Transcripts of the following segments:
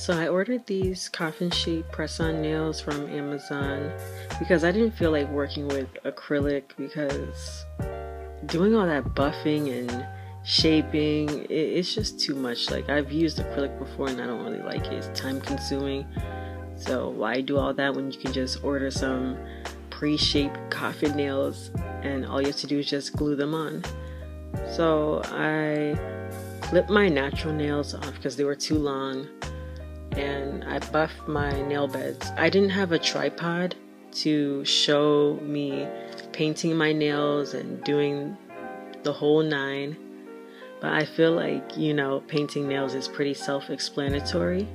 So I ordered these coffin shape press-on nails from Amazon because I didn't feel like working with acrylic because doing all that buffing and shaping, it's just too much. Like, I've used acrylic before and I don't really like it. It's time consuming. So why do all that when you can just order some pre-shaped coffin nails and all you have to do is just glue them on? So I clipped my natural nails off because they were too long, and I buffed my nail beds. I didn't have a tripod to show me painting my nails and doing the whole nine, but I feel like, you know, painting nails is pretty self-explanatory.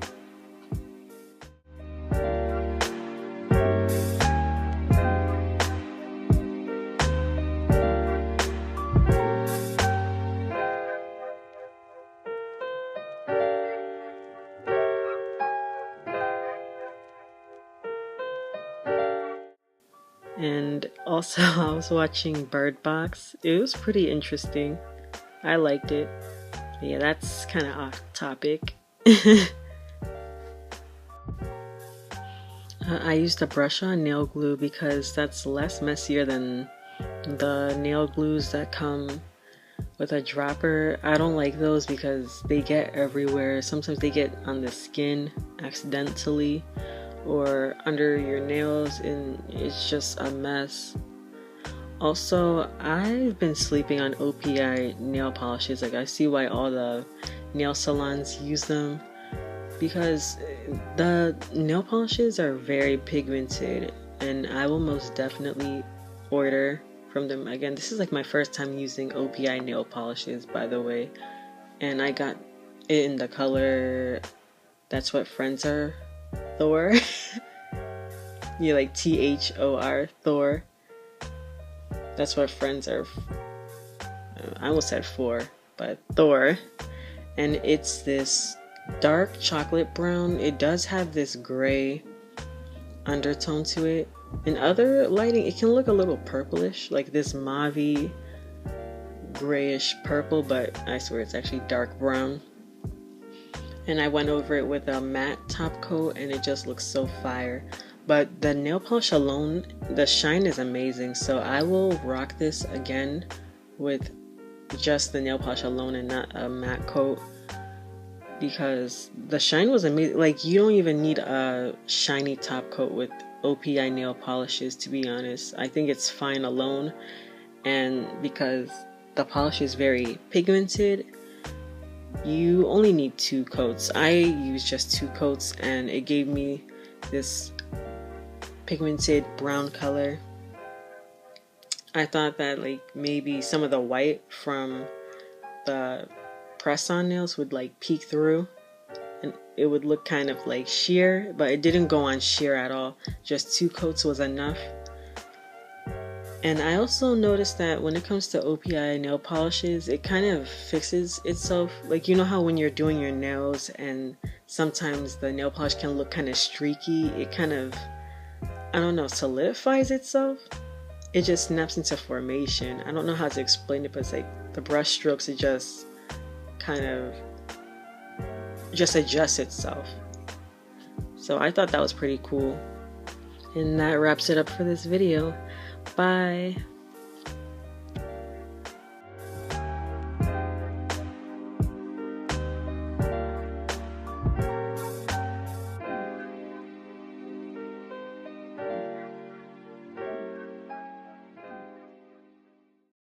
And also I was watching Bird Box. It was pretty interesting. I liked it. But yeah, that's kind of off topic. I used a brush-on nail glue because that's less messier than the nail glues that come with a dropper. I don't like those because they get everywhere. Sometimes they get on the skin accidentally or under your nails, and it's just a mess. Also, I've been sleeping on OPI nail polishes. Like, I see why all the nail salons use them, because the nail polishes are very pigmented, and I will most definitely order from them again. This is like my first time using OPI nail polishes, by the way, and I got it in the color That's What Friends Are, Thor. Yeah, like THOR, Thor. That's what friends are. I almost said four, but Thor. And it's this dark chocolate brown. It does have this gray undertone to it. In other lighting, it can look a little purplish, like this mauve grayish purple, but I swear it's actually dark brown. And I went over it with a matte top coat and it just looks so fire. But the nail polish alone, the shine is amazing, so I will rock this again with just the nail polish alone and not a matte coat, because the shine was amazing. Like, you don't even need a shiny top coat with OPI nail polishes, to be honest. I think it's fine alone, and because the polish is very pigmented, you only need 2 coats. I used just 2 coats and it gave me this pigmented brown color. I thought that like maybe some of the white from the press-on nails would like peek through and it would look kind of like sheer, but it didn't go on sheer at all. Just 2 coats was enough. And I also noticed that when it comes to OPI nail polishes, it kind of fixes itself. Like, you know how when you're doing your nails and sometimes the nail polish can look kind of streaky, it kind of, I don't know, solidifies itself. It just snaps into formation. I don't know how to explain it, but it's like the brush strokes, it just kind of just adjusts itself. So I thought that was pretty cool. And that wraps it up for this video. Bye.